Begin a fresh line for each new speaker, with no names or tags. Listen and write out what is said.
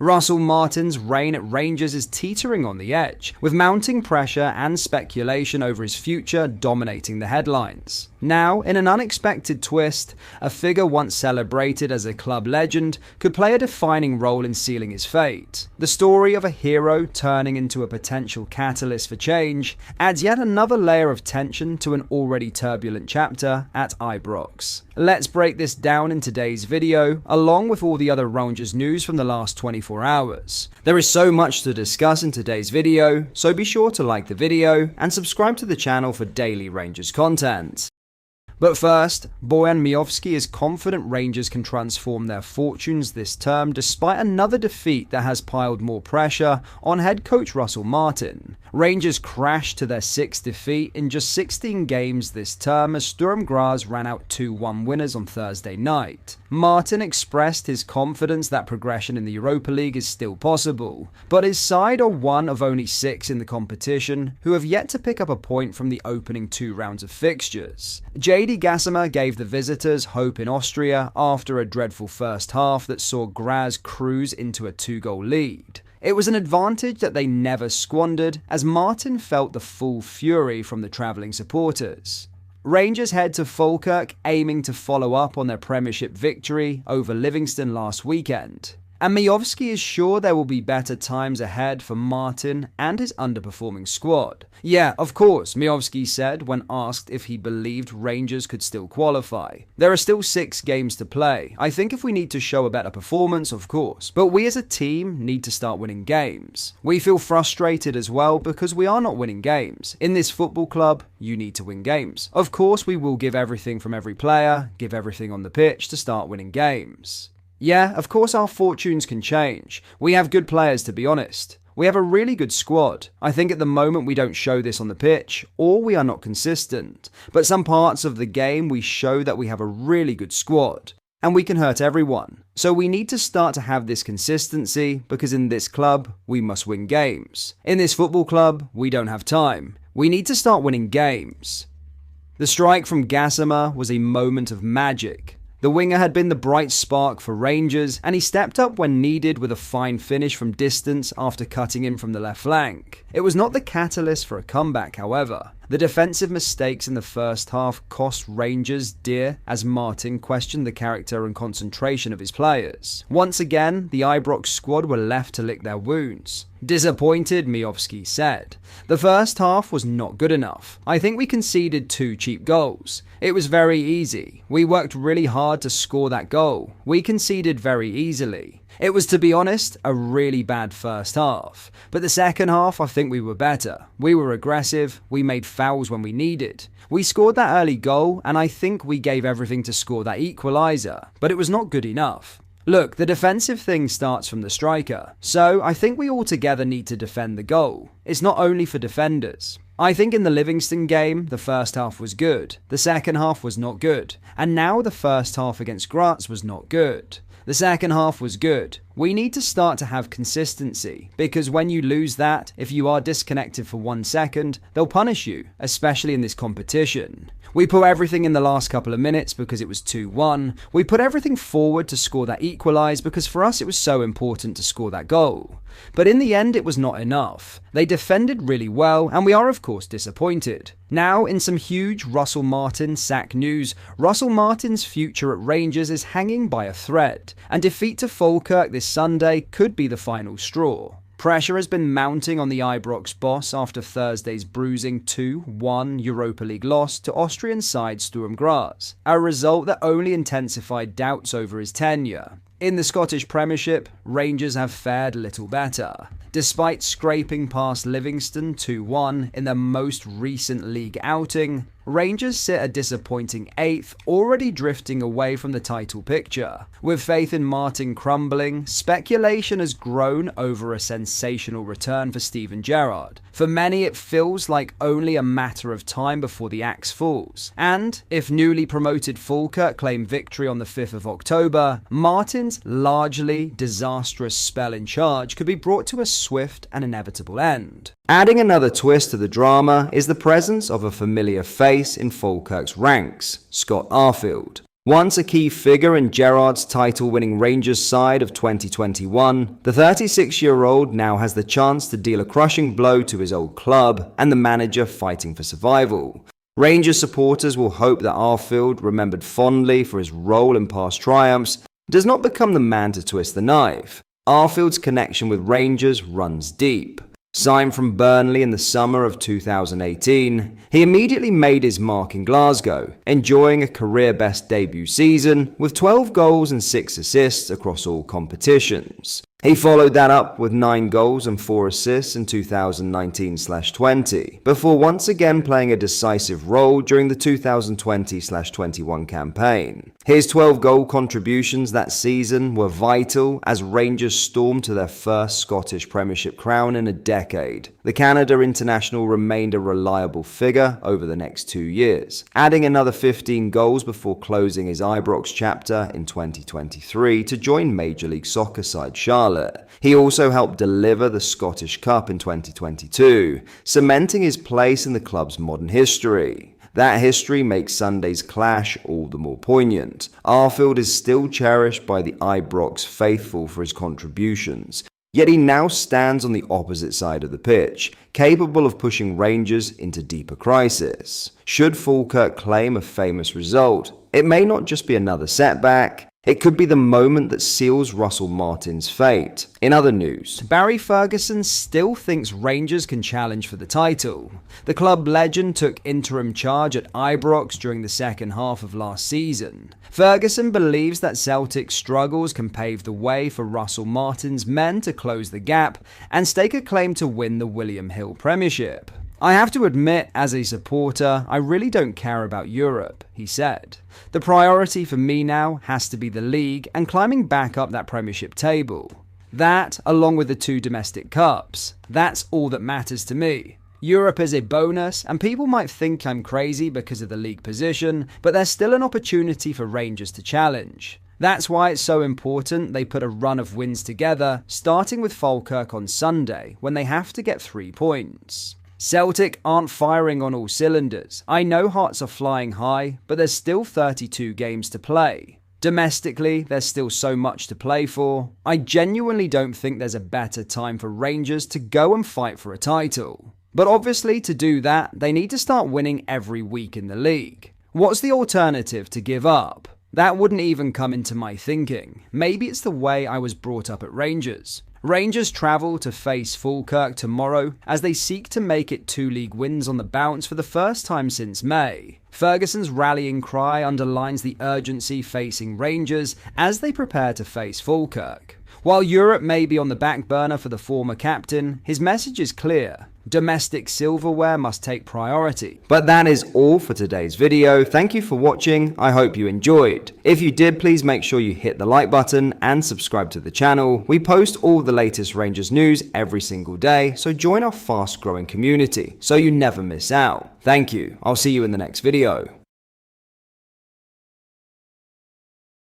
Russell Martin's reign at Rangers is teetering on the edge, with mounting pressure and speculation over his future dominating the headlines. Now, in an unexpected twist, a figure once celebrated as a club legend could play a defining role in sealing his fate. The story of a hero turning into a potential catalyst for change adds yet another layer of tension to an already turbulent chapter at Ibrox. Let's break this down in today's video, along with all the other Rangers news from the last 24 hours. There is so much to discuss in today's video, so be sure to like the video and subscribe to the channel for daily Rangers content. But first, Bojan Miovski is confident Rangers can transform their fortunes this term despite another defeat that has piled more pressure on head coach Russell Martin. Rangers crashed to their 6th defeat in just 16 games this term as Sturm Graz ran out 2-1 winners on Thursday night. Martin expressed his confidence that progression in the Europa League is still possible, but his side are one of only 6 in the competition who have yet to pick up a point from the opening 2 rounds of fixtures. JD Gassama gave the visitors hope in Austria after a dreadful first half that saw Graz cruise into a 2-goal lead. It was an advantage that they never squandered, as Martin felt the full fury from the travelling supporters. Rangers head to Falkirk, aiming to follow up on their Premiership victory over Livingston last weekend. And Miovski is sure there will be better times ahead for Martin and his underperforming squad. Yeah, of course, Miovski said when asked if he believed Rangers could still qualify. There are still 6 games to play. I think if we need to show a better performance, of course. But we as a team need to start winning games. We feel frustrated as well because we are not winning games. In this football club, you need to win games. Of course, we will give everything from every player, give everything on the pitch to start winning games. Yeah, of course our fortunes can change. We have good players, to be honest. We have a really good squad. I think at the moment we don't show this on the pitch, or we are not consistent. But some parts of the game we show that we have a really good squad, and we can hurt everyone. So we need to start to have this consistency, because in this club, we must win games. In this football club, we don't have time. We need to start winning games. The strike from Gassama was a moment of magic. The winger had been the bright spark for Rangers, and he stepped up when needed with a fine finish from distance after cutting in from the left flank. It was not the catalyst for a comeback, however. The defensive mistakes in the first half cost Rangers dear as Martin questioned the character and concentration of his players. Once again, the Ibrox squad were left to lick their wounds. Disappointed, Miovski said. The first half was not good enough. I think we conceded 2 cheap goals. It was very easy. We worked really hard to score that goal. We conceded very easily. It was, to be honest, a really bad first half. But the second half, I think we were better. We were aggressive, we made fouls when we needed. We scored that early goal, and I think we gave everything to score that equaliser. But it was not good enough. Look, the defensive thing starts from the striker. So I think we all together need to defend the goal. It's not only for defenders. I think in the Livingston game, the first half was good. The second half was not good. And now the first half against Graz was not good. The second half was good. We need to start to have consistency, because when you lose that, if you are disconnected for 1 second, they'll punish you, especially in this competition. We put everything in the last couple of minutes because it was 2-1. We put everything forward to score that equalise because for us it was so important to score that goal. But in the end it was not enough. They defended really well and we are of course disappointed. Now in some huge Russell Martin sack news, Russell Martin's future at Rangers is hanging by a thread, and defeat to Falkirk this Sunday could be the final straw. Pressure has been mounting on the Ibrox boss after Thursday's bruising 2-1 Europa League loss to Austrian side Sturm Graz, a result that only intensified doubts over his tenure. In the Scottish Premiership, Rangers have fared little better. Despite scraping past Livingston 2-1 in their most recent league outing, Rangers sit a disappointing 8th, already drifting away from the title picture. With faith in Martin crumbling, speculation has grown over a sensational return for Steven Gerrard. For many, it feels like only a matter of time before the axe falls. And, if newly promoted Falkirk claim victory on the 5th of October, Martin's largely disastrous spell in charge could be brought to a swift and inevitable end. Adding another twist to the drama is the presence of a familiar face in Falkirk's ranks, Scott Arfield. Once a key figure in Gerrard's title-winning Rangers side of 2021, the 36-year-old now has the chance to deal a crushing blow to his old club and the manager fighting for survival. Rangers supporters will hope that Arfield, remembered fondly for his role in past triumphs, does not become the man to twist the knife. Arfield's connection with Rangers runs deep. Signed from Burnley in the summer of 2018, he immediately made his mark in Glasgow, enjoying a career-best debut season with 12 goals and 6 assists across all competitions. He followed that up with 9 goals and 4 assists in 2019/20, before once again playing a decisive role during the 2020/21 campaign. His 12 goal contributions that season were vital as Rangers stormed to their first Scottish Premiership crown in a decade. The Canada international remained a reliable figure over the next 2 years, adding another 15 goals before closing his Ibrox chapter in 2023 to join Major League Soccer side Charlotte. He also helped deliver the Scottish Cup in 2022, cementing his place in the club's modern history. That history makes Sunday's clash all the more poignant. Arfield is still cherished by the Ibrox faithful for his contributions, yet he now stands on the opposite side of the pitch, capable of pushing Rangers into deeper crisis. Should Falkirk claim a famous result, it may not just be another setback. It could be the moment that seals Russell Martin's fate. In other news, Barry Ferguson still thinks Rangers can challenge for the title. The club legend took interim charge at Ibrox during the second half of last season. Ferguson believes that Celtic's struggles can pave the way for Russell Martin's men to close the gap and stake a claim to win the William Hill Premiership. "I have to admit, as a supporter, I really don't care about Europe," he said. "The priority for me now has to be the league and climbing back up that Premiership table. That, along with the 2 domestic cups, that's all that matters to me. Europe is a bonus, and people might think I'm crazy because of the league position, but there's still an opportunity for Rangers to challenge. That's why it's so important they put a run of wins together, starting with Falkirk on Sunday, when they have to get 3 points. Celtic aren't firing on all cylinders. I know hearts are flying high, but there's still 32 games to play. Domestically, there's still so much to play for. I genuinely don't think there's a better time for Rangers to go and fight for a title. But obviously, to do that, they need to start winning every week in the league. What's the alternative to give up? That wouldn't even come into my thinking. Maybe it's the way I was brought up at Rangers. Rangers travel to face Falkirk tomorrow as they seek to make it 2 league wins on the bounce for the first time since May. Ferguson's rallying cry underlines the urgency facing Rangers as they prepare to face Falkirk. While Europe may be on the back burner for the former captain, his message is clear. Domestic silverware must take priority. But that is all for today's video. Thank you for watching. I hope you enjoyed. If you did, please make sure you hit the like button and subscribe to the channel. We post all the latest Rangers news every single day, so join our fast growing community so you never miss out. Thank you. I'll see you in the next video.